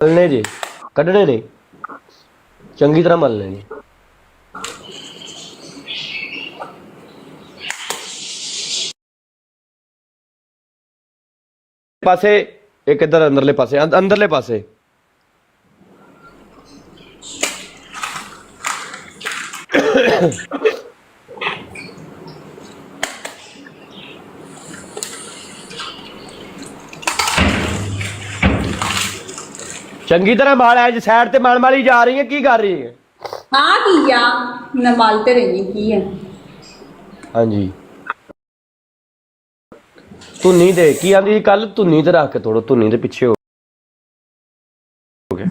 मलने जी कड्ढने नहीं चंगी तरह मलने जी पासे एक इधर अंदरले पासे चंगी तरह माल है जी साइड ते माली जा रही है की कर रही है हाँ किया मैं मालते रही की है हाँ जी धुनी दे की आंदी कल धुनी ते रख के थोड़ा धुनी दे पिछे हो गया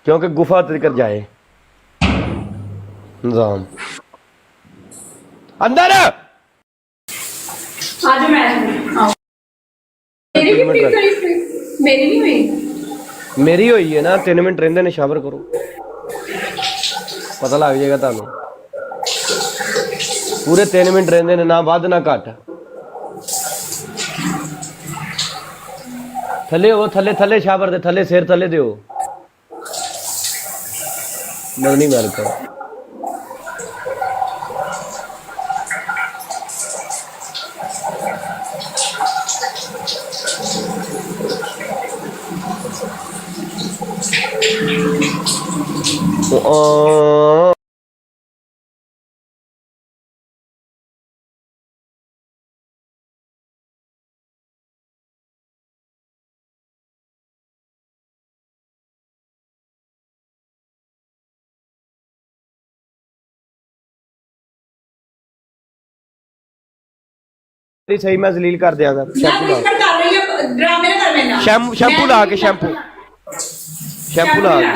क्योंकि गुफा तक जाए निजाम अंदर आज मैं आओ मेरी भी पिक करी थी मेरी नहीं हुई मेरी हुई है ना 3 मिनट रहंदे ने शावर करो पता लग जाएगा तुहानू पूरे 3 मिनट रहंदे ने ना वध ना घट थले हो थले थले शावर दे थले सिर थले दियो मरनी मार कर सही मैं जलील कर दियांगा शैम्पू ला के शैम्पू ला के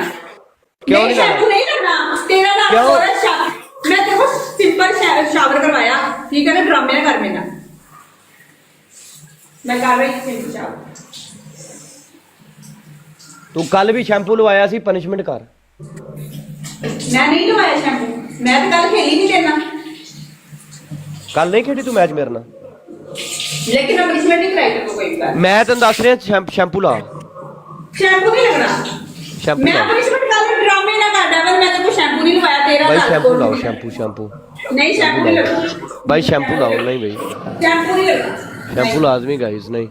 क्यों नहीं शैम्पू नहीं करना तेरा नाम क्यों? मैं तेरे को सिंपल शावर करवाया ठीक है ना ड्रामे ना कर मेरा मैं कर रही हूं शावर तू कल भी शैम्पू लवाया सी पनिशमेंट कर मैं नहीं लवाया शैम्पू मैं तो कल खेली नहीं लेना कल नहीं खेड़ी तू मैच मेरे नाल लेकिन मैं पनिशमेंट नहीं कराई तेरे को कोई बार मैं तेन दस रहा शैम्पू ला शैम्पू नहीं लगना शैम्पू मैं ला पनिशमेंट कर ड्रामे ना कर डबल मैं तेरे को शैम्पू नहीं लवाया तेरा भाई हाथ शैम्पू खोल लाओ दिया। शैम्पू नहीं शैम्पू नहीं लगना भाई शैम्पू लाओ नहीं भाई शैम्पू नहीं लगना शैम्पू लाजमी गाइस नहीं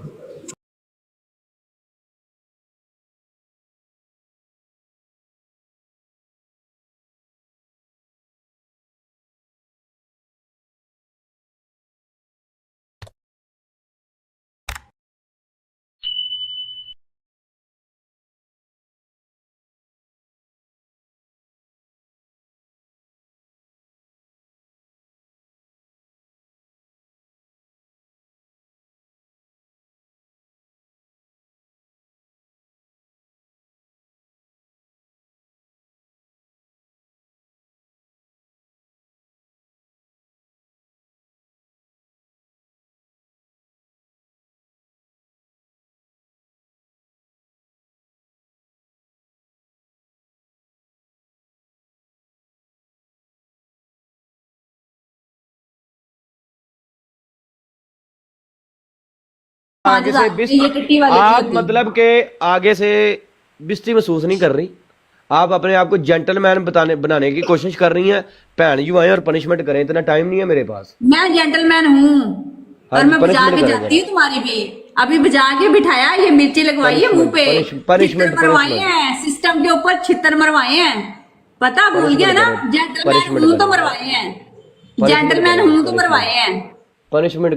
आगे से ये टिट्टी वाली आप मतलब के आगे से बिस्ती महसूस नहीं कर रही आप अपने आप को जेंटलमैन बनाने की कोशिश कर रही हैं भैन यू आए और पनिशमेंट करें इतना टाइम नहीं है मेरे पास मैं जेंटलमैन हूँ और मैं बजा के जाती हूँ तुम्हारी भी अभी बजा के बिठाया ये मिर्ची लगवाई है मुंह पे punishment मरवाए हैं सिस्टम के ऊपर छितर मरवाए हैं पता भूल गया ना जेंटलमैन हूँ तो मरवाए हैं जेंटलमैन हूँ तो मरवाए हैं पनिशमेंट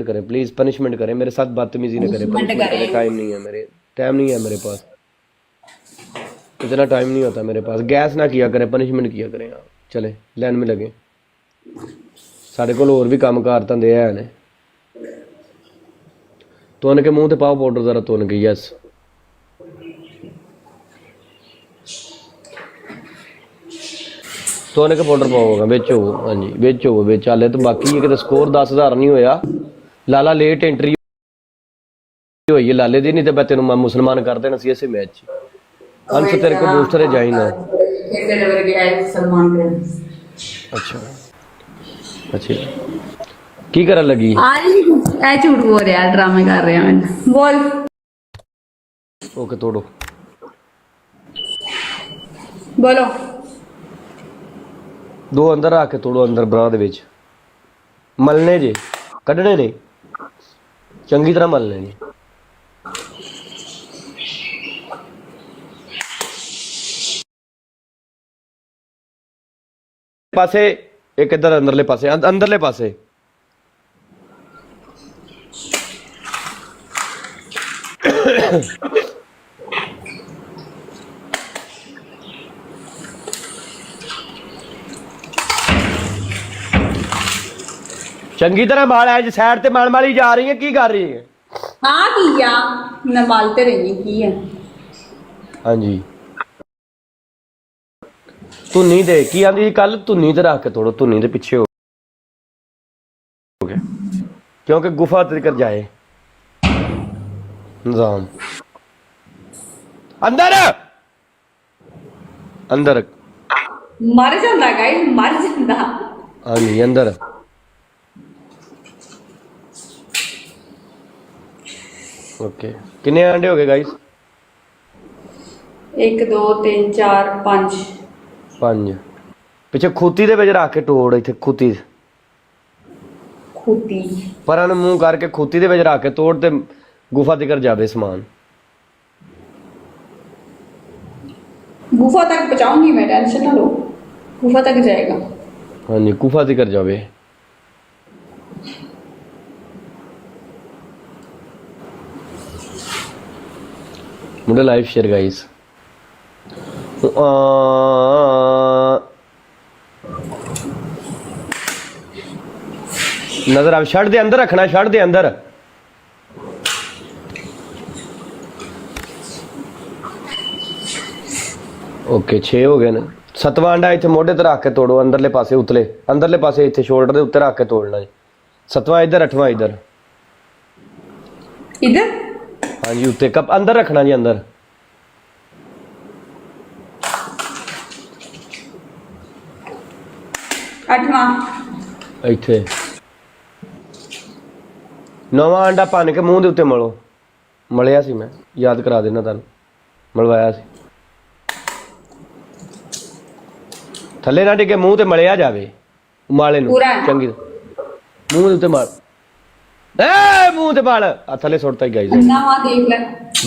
करें प्लीज पनिशमेंट करें मेरे साथ बदतमीजी न करें टाइम नहीं है मेरे पास इतना टाइम नहीं होता मेरे पास गैस ना किया करें पनिशमेंट किया करें आप चले लाइन में लगे साढ़े को और भी काम कार धंधे है ने तुन के मुंह ते पाओ पाउडर जरा तुन के यस तुन के पाउडर पाओगा बिच हो हाँ जी बिच हो बिच हाले तो बाकी है कि स्कोर 10,000 नहीं होया लाला लेट एंट्री हुई है लाले दी नहीं तो मैं तेन मुसलमान कर देना सी इस मैच अंश तेरे को बूस्टर है जाई ना अच्छा अच्छा की करन लगी झूठ बोल रहा ड्रामे कर रहे हैं बोल ओके तोड़ो ਬੋਲੋ। ਦੋ ਅੰਦਰ ਰੱਖ ਕੇ ਤੋੜੋ, ਅੰਦਰ ਬਰਾਂ ਦੇ ਵਿੱਚ ਮਲਨੇ ਜੇ, ਕੱਢਣੇ ਨੇ, ਚੰਗੀ ਤਰ੍ਹਾਂ ਮਲਨੇ ਨੇ। ਪਾਸੇ ਇੱਕ ਇੱਧਰ ਅੰਦਰਲੇ ਪਾਸੇ, ਅੰਦਰਲੇ ਪਾਸੇ। ਚੰਗੀ ਤਰ੍ਹਾਂ ਮਾਲ ਐ ਜੀ, ਸਾਈਡ ਤੇ ਮਲ ਮਾਲੀ ਜਾ ਰਹੀ ਹੈ, ਕੀ ਕਰ ਰਹੀ ਹੈ? ਹਾਂ ਕੀ ਆ, ਮੈਂ ਮਲ ਤੇ ਰਹੀ ਕੀ ਆ। ਹਾਂਜੀ ਧੁੰਨੀ ਦੇ ਕੀ ਆਂਦੀ ਸੀ ਕੱਲ, ਧੁੰਨੀ ਤੇ ਰੱਖ ਕੇ ਤੋੜੋ, ਧੁੰਨੀ ਦੇ ਪਿੱਛੇ ਹੋ ਗਿਆ, ਕਿਉਂਕਿ ਗੁਫਾ ਤੱਕ ਜਾਏ ਨਿਜ਼ਾਮ। ਅੰਦਰ ਅੰਦਰ ਮਰ ਜਾਂਦਾ ਗਾਇਸ, ਮਰ ਜਾਂਦਾ। ਹਾਂਜੀ ਅੰਦਰ। ਓਕੇ ਕਿੰਨੇ ਆਂਡੇ ਹੋ ਗਏ ਗਾਇਸ? 1 2 3 4 5 5। ਪਿੱਛੇ ਖੂਤੀ ਦੇ ਵਿੱਚ ਰੱਖ ਕੇ ਤੋੜ, ਇੱਥੇ ਖੂਤੀ ਖੂਤੀ ਪਰਾਂ ਨੂੰ ਮੂੰਹ ਕਰਕੇ ਖੂਤੀ ਦੇ ਵਿੱਚ ਰੱਖ ਕੇ ਤੋੜ ਤੇ ਗੁਫਾ ਤੱਕ ਜਾਵੇ ਸਮਾਨ। गुफा तक पहुंचाऊंगी मैं, टेंशन ना लो, गुफा तक जाएगा। हाँ जी गुफा तक जावे। मुझे लाइव शेयर गाइस। नजर आप शर्ट दे अंदर रखना, शर्ट दे अंदर। ओके 6 हो गए ने। 7वां अंडा इतने मोढे ते रख के तोड़ो, अंदरले पासे उतले, अंदरले पासे इतने शोल्डर दे उत्ते रख के तोड़ना जी। 7वां इधर, 8वां इधर। इधर हाँ जी उत्ते कप अंदर रखना जी, अंदर। अठवां इत्थे 9वां अंडा भन के मूंह दे उत्ते मलो। मलिया सी मैं, याद करा देना तुहानू, मलवाया सी। थले ना टिके, मूंह ते मलिया जावे उमाले नू चंगी मूंह दे उत्ते मल। ए मूंह ते मल आ थले सुट्टता ही गाइस। नवा देख ले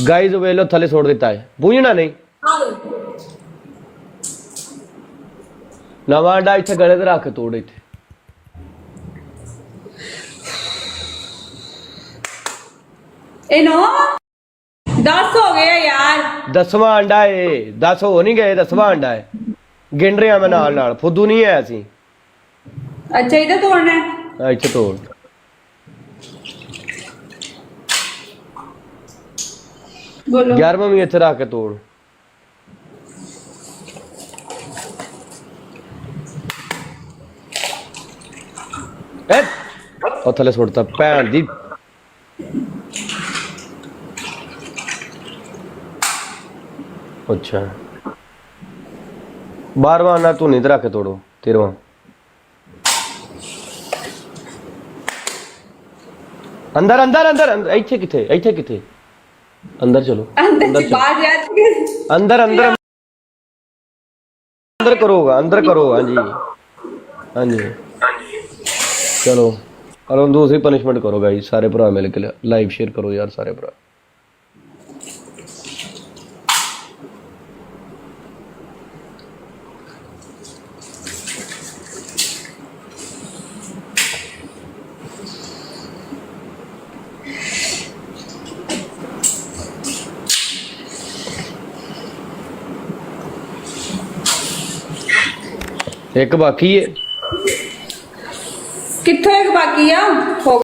गाइस वे लो थले सुट दिता है, बूझना नहीं। नवा अंडा इत्थे गले ते रख के तोड़ इत्थे। ए नो 10 हो गए यार। 10वां अंडा है, 10 हो नहीं गए, 10वां अंडा है। गिन रहे मैं नाल नाल, फुद्दू नहीं है असी। अच्छा इधर तोड़ना है? हाँ इत्थे तोड़। बोलो 11वां भी इत्थे रख के तोड़। ए ओ थले सुटता भैन दी। अच्छा 12वां अंडा धुनी ते रख के तोड़ो। 13वां अंदर अंदर अंदर अंदर। इत्थे किथे, इत्थे किथे? अंदर चलो, अंदर बाहर जा अंदर अंदर अंदर करोगा, अंदर करो। हाँ जी हाँ जी चलो। और दूसरी पनिशमेंट करो गाइस, सारे भरा मिल के लाइव शेयर करो यार सारे भरा। एक बाकी है, कित्थों एक बाकी आ।